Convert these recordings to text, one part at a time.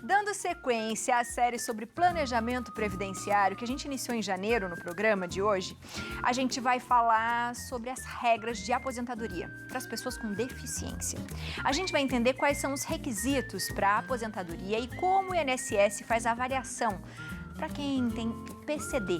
Dando sequência à série sobre planejamento previdenciário que a gente iniciou em janeiro no programa de hoje, a gente vai falar sobre as regras de aposentadoria para as pessoas com deficiência. A gente vai entender quais são os requisitos para a aposentadoria e como o INSS faz a avaliação para quem tem PCD,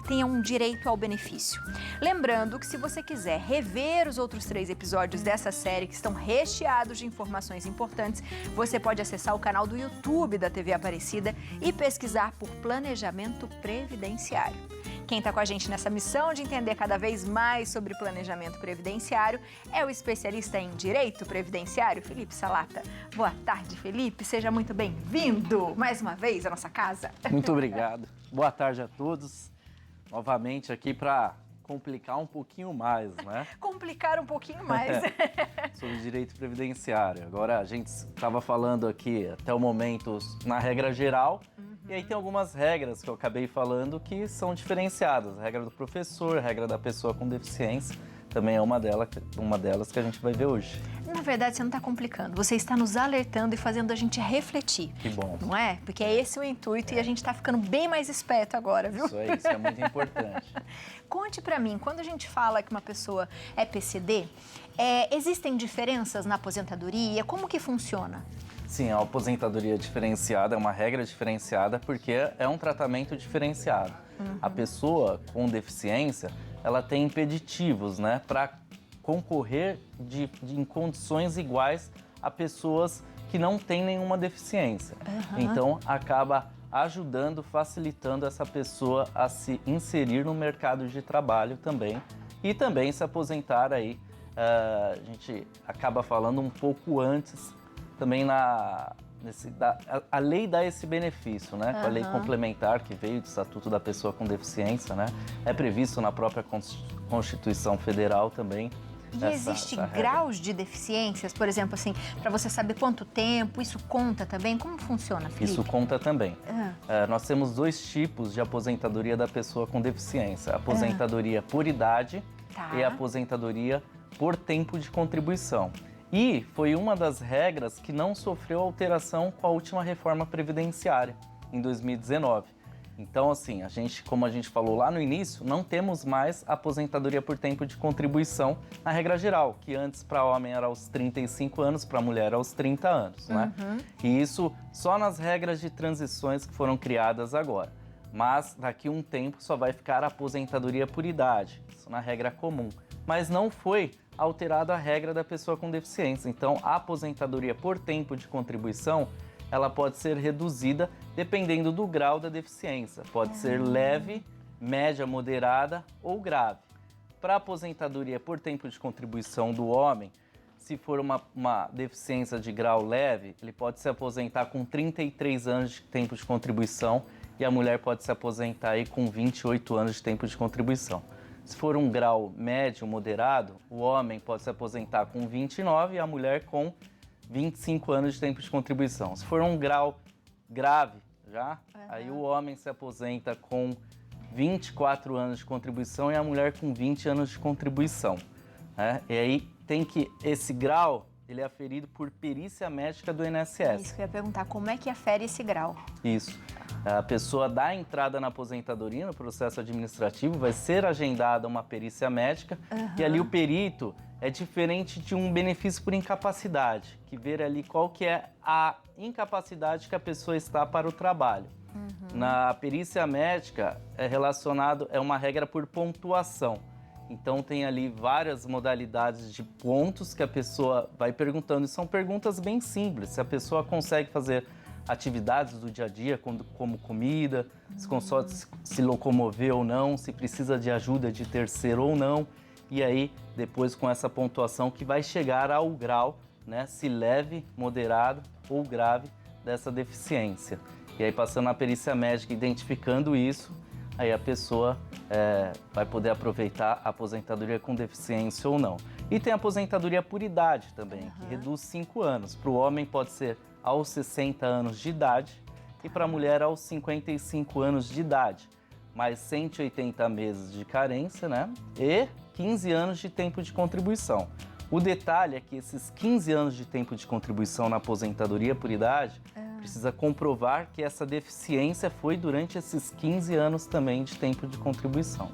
tenha um direito ao benefício. Lembrando que se você quiser rever os outros 3 episódios dessa série que estão recheados de informações importantes, você pode acessar o canal do YouTube da TV Aparecida e pesquisar por Planejamento Previdenciário. Quem está com a gente nessa missão de entender cada vez mais sobre planejamento previdenciário é o especialista em Direito Previdenciário, Felipe Salata. Boa tarde, Felipe. Seja muito bem-vindo mais uma vez à nossa casa. Muito obrigado. Boa tarde a todos. Novamente aqui para complicar um pouquinho mais, né? Complicar um pouquinho mais. Sobre direito previdenciário. Agora, a gente estava falando aqui até o momento na regra geral. E aí tem algumas regras que eu acabei falando que são diferenciadas. A regra do professor, a regra da pessoa com deficiência, também é uma delas que a gente vai ver hoje. Na verdade, você não está complicando. Você está nos alertando e fazendo a gente refletir. Que bom. Não é? Porque é esse o intuito e a gente está ficando bem mais esperto agora, viu? Isso é muito importante. Conte para mim, quando a gente fala que uma pessoa é PCD, existem diferenças na aposentadoria? Como que funciona? Sim, a aposentadoria diferenciada é uma regra diferenciada porque é um tratamento diferenciado. A pessoa com deficiência, ela tem impeditivos, né, para concorrer em condições iguais a pessoas que não têm nenhuma deficiência. Então, acaba ajudando, facilitando essa pessoa a se inserir no mercado de trabalho também e também se aposentar aí. A gente acaba falando um pouco antes também a lei dá esse benefício, né? Com a lei complementar que veio do Estatuto da Pessoa com Deficiência, né? É previsto na própria Constituição Federal também. E existe graus de deficiências, por exemplo, assim, para você saber quanto tempo, isso conta também? Como funciona, Felipe? Isso conta também. Nós temos 2 tipos de aposentadoria da pessoa com deficiência. A aposentadoria por idade e a aposentadoria por tempo de contribuição. E foi uma das regras que não sofreu alteração com a última reforma previdenciária, em 2019. Então, assim, como a gente falou lá no início, não temos mais aposentadoria por tempo de contribuição na regra geral, que antes para homem era aos 35 anos, para mulher aos 30 anos, né? E isso só nas regras de transições que foram criadas agora. Mas daqui a um tempo só vai ficar a aposentadoria por idade, isso na regra comum. Mas não foi alterada a regra da pessoa com deficiência. Então, a aposentadoria por tempo de contribuição, ela pode ser reduzida dependendo do grau da deficiência. Pode ser leve, média, moderada ou grave. Para a aposentadoria por tempo de contribuição do homem, se for uma deficiência de grau leve, ele pode se aposentar com 33 anos de tempo de contribuição e a mulher pode se aposentar aí com 28 anos de tempo de contribuição. Se for um grau médio, moderado, o homem pode se aposentar com 29 e a mulher com 25 anos de tempo de contribuição. Se for um grau grave, aí o homem se aposenta com 24 anos de contribuição e a mulher com 20 anos de contribuição. E aí esse grau, ele é aferido por perícia médica do INSS. Isso que eu ia perguntar, como é que afere esse grau? Isso. A pessoa dá entrada na aposentadoria, no processo administrativo, vai ser agendada uma perícia médica e ali o perito é diferente de um benefício por incapacidade, que vê ali qual que é a incapacidade que a pessoa está para o trabalho. Na perícia médica é uma regra por pontuação. Então tem ali várias modalidades de pontos que a pessoa vai perguntando e são perguntas bem simples. Se a pessoa consegue fazer atividades do dia a dia, como comida, se consegue se locomover ou não, se precisa de ajuda de terceiro ou não. E aí, depois com essa pontuação que vai chegar ao grau, né, se leve, moderado ou grave dessa deficiência. E aí, passando na perícia médica, identificando isso, aí a pessoa vai poder aproveitar a aposentadoria com deficiência ou não. E tem a aposentadoria por idade também, que reduz 5 anos. Para o homem pode ser aos 60 anos de idade e para a mulher aos 55 anos de idade, mais 180 meses de carência, né? E 15 anos de tempo de contribuição. O detalhe é que esses 15 anos de tempo de contribuição na aposentadoria por idade Precisa comprovar que essa deficiência foi durante esses 15 anos também de tempo de contribuição.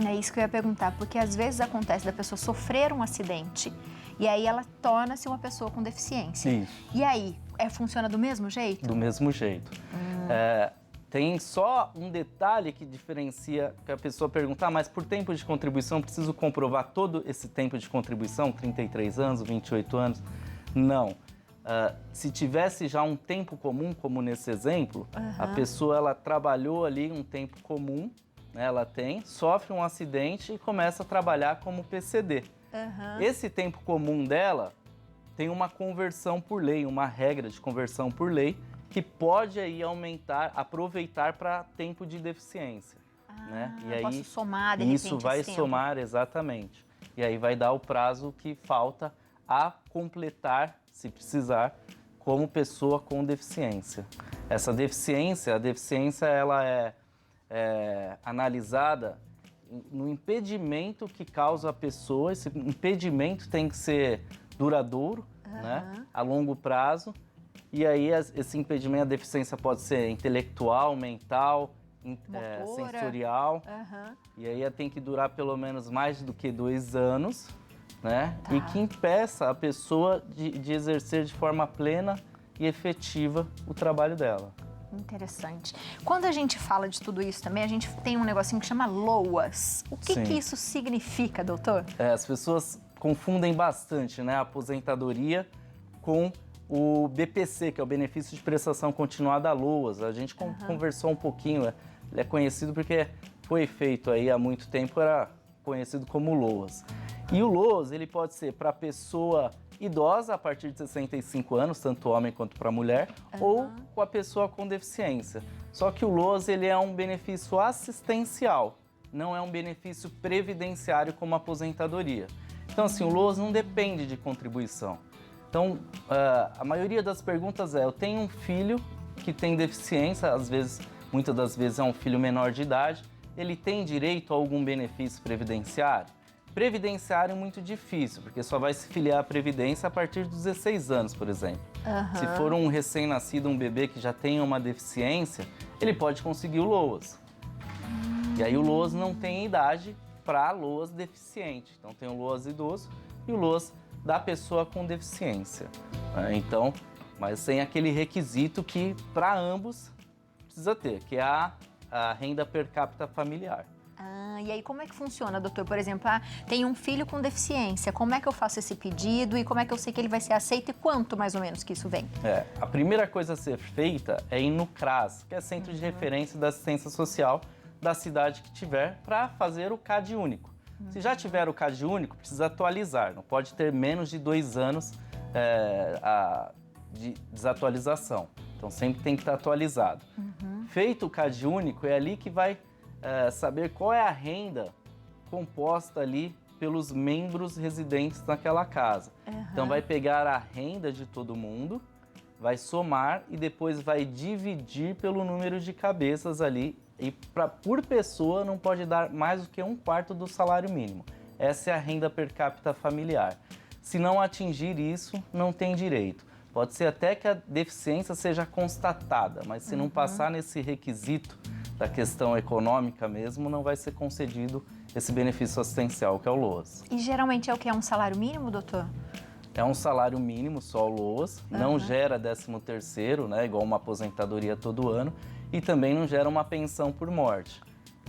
É isso que eu ia perguntar, porque às vezes acontece da pessoa sofrer um acidente e aí ela torna-se uma pessoa com deficiência. Isso. E aí, funciona do mesmo jeito? Do mesmo jeito. Tem só um detalhe que diferencia, que a pessoa pergunta, mas por tempo de contribuição, preciso comprovar todo esse tempo de contribuição, 33 anos, 28 anos? Não. Se tivesse já um tempo comum, como nesse exemplo, a pessoa ela trabalhou ali um tempo comum, né, ela sofre um acidente e começa a trabalhar como PCD. Esse tempo comum dela tem uma conversão por lei, uma regra de conversão por lei, que pode aí aproveitar para tempo de deficiência. Né? E aí, posso somar, de repente, isso vai somar, exatamente. E aí vai dar o prazo que falta a completar, se precisar, como pessoa com deficiência. Essa deficiência, a deficiência ela é analisada no impedimento que causa a pessoa. Esse impedimento tem que ser duradouro, né? A longo prazo. E aí esse impedimento, a deficiência pode ser intelectual, mental, sensorial. E aí tem que durar pelo menos mais do que 2 anos, né? E que impeça a pessoa de exercer de forma plena e efetiva o trabalho dela. Interessante. Quando a gente fala de tudo isso também, a gente tem um negocinho que chama LOAS. O que isso significa, doutor? As pessoas confundem bastante, né? A aposentadoria com o BPC, que é o Benefício de Prestação Continuada LOAS. A gente conversou um pouquinho, ele é conhecido porque foi feito aí há muito tempo, era conhecido como LOAS. E o LOAS, ele pode ser para pessoa idosa a partir de 65 anos, tanto homem quanto para mulher, ou com a pessoa com deficiência. Só que o LOAS, ele é um benefício assistencial, não é um benefício previdenciário como a aposentadoria. Então, assim, o LOAS não depende de contribuição. Então, a maioria das perguntas eu tenho um filho que tem deficiência, muitas das vezes é um filho menor de idade, ele tem direito a algum benefício previdenciário? Previdenciário é muito difícil, porque só vai se filiar à Previdência a partir dos 16 anos, por exemplo. Se for um recém-nascido, um bebê que já tem uma deficiência, ele pode conseguir o LOAS. E aí o LOAS não tem idade para LOAS deficiente. Então tem o LOAS idoso e o LOAS da pessoa com deficiência. Então, mas tem aquele requisito que para ambos precisa ter, que é a renda per capita familiar. E aí como é que funciona, doutor? Por exemplo, tem um filho com deficiência, como é que eu faço esse pedido e como é que eu sei que ele vai ser aceito e quanto mais ou menos que isso vem? A primeira coisa a ser feita é ir no CRAS, que é Centro de Referência da Assistência Social da cidade que tiver, para fazer o CAD único. Se já tiver o CAD único, precisa atualizar, não pode ter menos de 2 anos de desatualização. Então sempre tem que estar atualizado. Feito o CAD único, é ali que vai saber qual é a renda composta ali pelos membros residentes naquela casa. Então vai pegar a renda de todo mundo, vai somar e depois vai dividir pelo número de cabeças ali. E por pessoa não pode dar mais do que 1/4 do salário mínimo. Essa é a renda per capita familiar. Se não atingir isso, não tem direito. Pode ser até que a deficiência seja constatada, mas se não passar nesse requisito da questão econômica mesmo, não vai ser concedido esse benefício assistencial, que é o LOAS. E geralmente é o que? É um salário mínimo, doutor? É um salário mínimo, só o LOAS, não gera 13º, né, igual uma aposentadoria todo ano, e também não gera uma pensão por morte.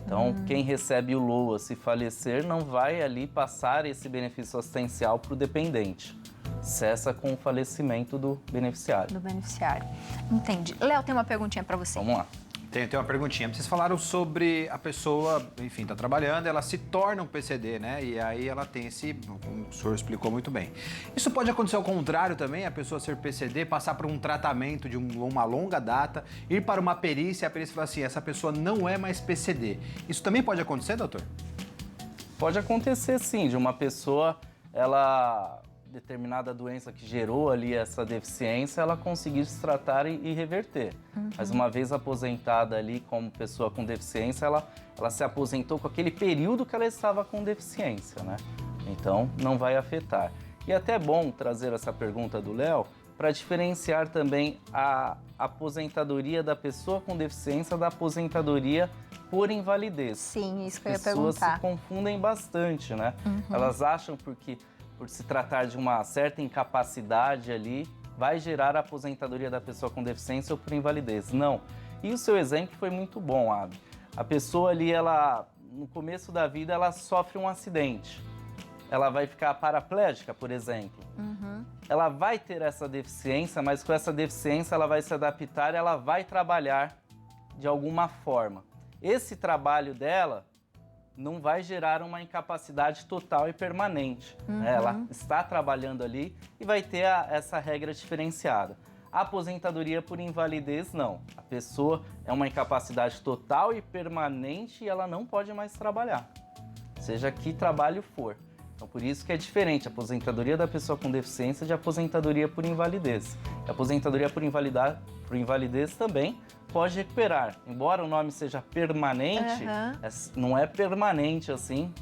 Então, quem recebe o LOAS se falecer não vai ali passar esse benefício assistencial para o dependente. Cessa com o falecimento do beneficiário. Do beneficiário. Entendi. Léo, tem uma perguntinha para você. Vamos lá. Tem uma perguntinha. Vocês falaram sobre a pessoa, enfim, tá trabalhando, ela se torna um PCD, né? E aí ela tem como o senhor explicou muito bem. Isso pode acontecer ao contrário também, a pessoa ser PCD, passar por um tratamento de uma longa data, ir para uma perícia e a perícia falar assim, essa pessoa não é mais PCD. Isso também pode acontecer, doutor? Pode acontecer sim, de uma pessoa, determinada doença que gerou ali essa deficiência, ela conseguir se tratar e reverter. Mas uma vez aposentada ali como pessoa com deficiência, ela se aposentou com aquele período que ela estava com deficiência, né? Então, não vai afetar. E até é bom trazer essa pergunta do Léo, para diferenciar também a aposentadoria da pessoa com deficiência da aposentadoria por invalidez. Sim, isso que eu ia As pessoas perguntar. se confundem bastante, né? Elas acham porque por se tratar de uma certa incapacidade ali, vai gerar a aposentadoria da pessoa com deficiência ou por invalidez. Não. E o seu exemplo foi muito bom, Abi. A pessoa ali, ela, no começo da vida, ela sofre um acidente. Ela vai ficar paraplégica, por exemplo. Ela vai ter essa deficiência, mas com essa deficiência ela vai se adaptar e ela vai trabalhar de alguma forma. Esse trabalho dela não vai gerar uma incapacidade total e permanente. Né? Ela está trabalhando ali e vai ter essa regra diferenciada. A aposentadoria por invalidez, não. A pessoa é uma incapacidade total e permanente e ela não pode mais trabalhar, seja que trabalho for. Então, por isso que é diferente a aposentadoria da pessoa com deficiência de aposentadoria por invalidez. A aposentadoria por invalidez também pode recuperar. Embora o nome seja permanente, não é permanente assim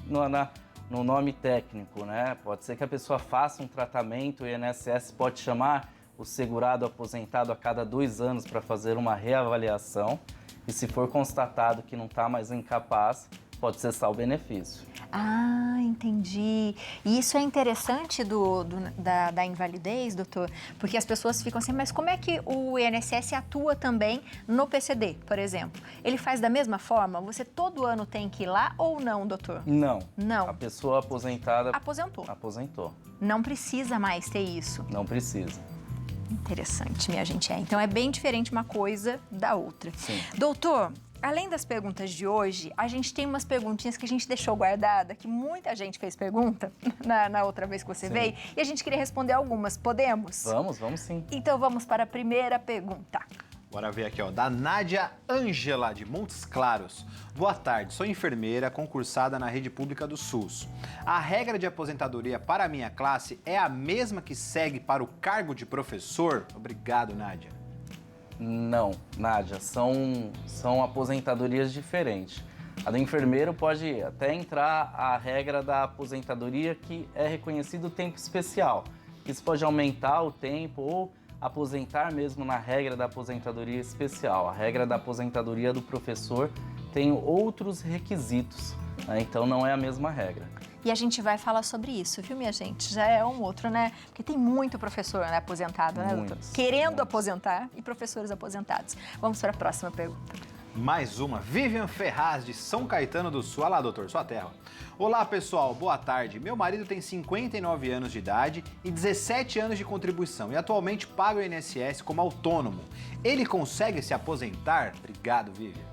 no nome técnico, né? Pode ser que a pessoa faça um tratamento, o INSS pode chamar o segurado aposentado a cada 2 anos para fazer uma reavaliação e se for constatado que não está mais incapaz, pode cessar o benefício. Ah, entendi. E isso é interessante da invalidez, doutor? Porque as pessoas ficam assim, mas como é que o INSS atua também no PCD, por exemplo? Ele faz da mesma forma? Você todo ano tem que ir lá ou não, doutor? Não. Não. A pessoa aposentada... Aposentou. Não precisa mais ter isso. Não precisa. Interessante, minha gente. Então é bem diferente uma coisa da outra. Sim. Doutor, além das perguntas de hoje, a gente tem umas perguntinhas que a gente deixou guardada, que muita gente fez pergunta na outra vez que você veio, e a gente queria responder algumas. Podemos? Vamos sim. Então vamos para a primeira pergunta. Bora ver aqui, ó, da Nádia Ângela, de Montes Claros. Boa tarde, sou enfermeira concursada na rede pública do SUS. A regra de aposentadoria para a minha classe é a mesma que segue para o cargo de professor? Obrigado, Nádia. Não, Nádia, são aposentadorias diferentes. A do enfermeiro pode até entrar a regra da aposentadoria que é reconhecido o tempo especial. Isso pode aumentar o tempo ou aposentar mesmo na regra da aposentadoria especial. A regra da aposentadoria do professor tem outros requisitos, né? Então não é a mesma regra. E a gente vai falar sobre isso, viu, minha gente? Já é um outro, né? Porque tem muito professor, né, aposentado, né, doutor? Querendo aposentar e professores aposentados. Vamos para a próxima pergunta. Mais uma, Vivian Ferraz, de São Caetano do Sul. Olha lá, doutor, sua terra. Olá, pessoal, boa tarde. Meu marido tem 59 anos de idade e 17 anos de contribuição e atualmente paga o INSS como autônomo. Ele consegue se aposentar? Obrigado, Vivian.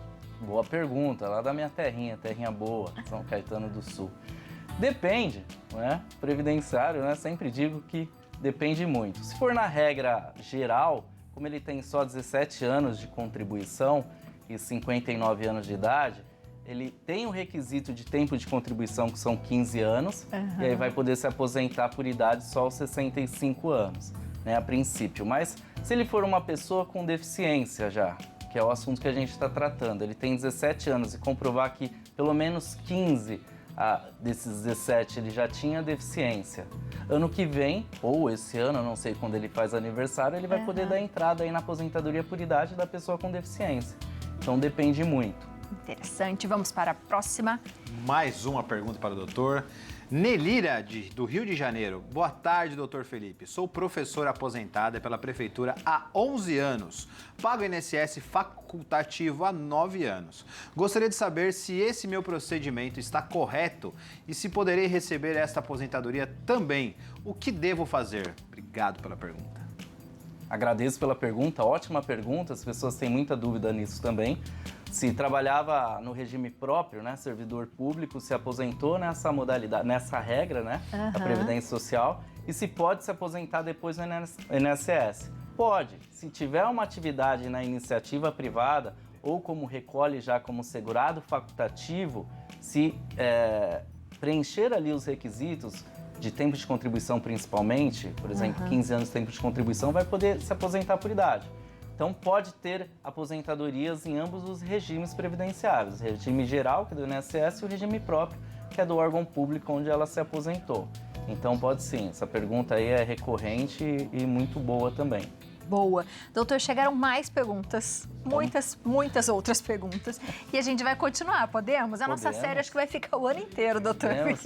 Boa pergunta, lá da minha terrinha boa, São Caetano do Sul. Depende, né? Previdenciário, né? Sempre digo que depende muito. Se for na regra geral, como ele tem só 17 anos de contribuição e 59 anos de idade, ele tem um requisito de tempo de contribuição que são 15 anos e aí vai poder se aposentar por idade só aos 65 anos, né? A princípio. Mas se ele for uma pessoa com deficiência já, que é o assunto que a gente está tratando, ele tem 17 anos e comprovar que pelo menos 15 desses 17 ele já tinha deficiência. Ano que vem, ou esse ano, eu não sei quando ele faz aniversário, ele vai poder dar entrada aí na aposentadoria por idade da pessoa com deficiência. Então depende muito. Interessante. Vamos para a próxima. Mais uma pergunta para o doutor. Nelira, do Rio de Janeiro. Boa tarde, doutor Felipe. Sou professora aposentada pela Prefeitura há 11 anos. Pago INSS facultativo há 9 anos. Gostaria de saber se esse meu procedimento está correto e se poderei receber esta aposentadoria também. O que devo fazer? Obrigado pela pergunta. Agradeço pela pergunta, ótima pergunta, as pessoas têm muita dúvida nisso também. Se trabalhava no regime próprio, né, servidor público, se aposentou nessa modalidade, nessa regra, né, da Previdência Social, e se pode se aposentar depois no INSS. Pode, se tiver uma atividade na iniciativa privada ou como recolhe já como segurado facultativo, se preencher ali os requisitos de tempo de contribuição principalmente, por exemplo, 15 anos de tempo de contribuição, vai poder se aposentar por idade. Então, pode ter aposentadorias em ambos os regimes previdenciários, o regime geral, que é do INSS, e o regime próprio, que é do órgão público onde ela se aposentou. Então pode sim, essa pergunta aí é recorrente e muito boa também. Boa. Doutor, chegaram mais perguntas, muitas outras perguntas. E a gente vai continuar, podemos? A nossa série acho que vai ficar o ano inteiro, doutor. Podemos,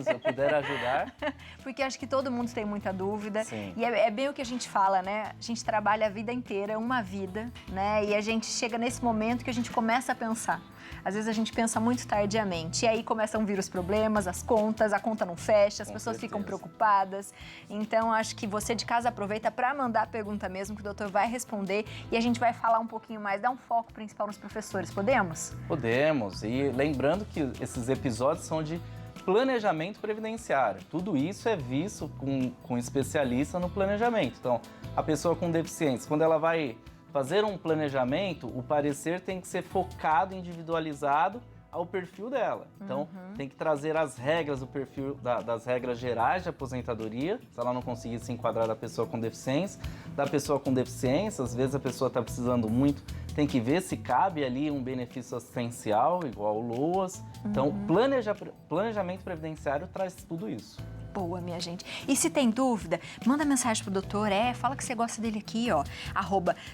se eu puder ajudar. Porque acho que todo mundo tem muita dúvida. Sim. E é bem o que a gente fala, né? A gente trabalha a vida inteira, uma vida, né? E a gente chega nesse momento que a gente começa a pensar. Às vezes a gente pensa muito tardiamente. E aí começam a vir os problemas, as contas, a conta não fecha, as pessoas ficam preocupadas. Então, acho que você de casa aproveita para mandar a pergunta mesmo, que o doutor vai responder. E a gente vai falar um pouquinho mais, dar um foco principal nos professores. Podemos? Podemos. E lembrando que esses episódios são de planejamento previdenciário. Tudo isso é visto com especialista no planejamento. Então, a pessoa com deficiência, quando ela vai fazer um planejamento, o parecer tem que ser focado, individualizado ao perfil dela. Então, tem que trazer as regras do perfil, das regras gerais de aposentadoria, se ela não conseguir se enquadrar da pessoa com deficiência. Da pessoa com deficiência, às vezes a pessoa está precisando muito, tem que ver se cabe ali um benefício assistencial, igual o LOAS. Então, planejamento previdenciário traz tudo isso. Boa, minha gente. E se tem dúvida, manda mensagem pro doutor, fala que você gosta dele aqui, ó,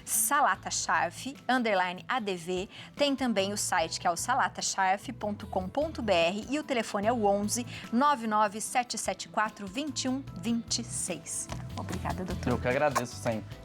@salatacharf_adv. Tem também o site que é o salatacharf.com.br e o telefone é o 11 99774 2126. Obrigada, doutor. Eu que agradeço sempre.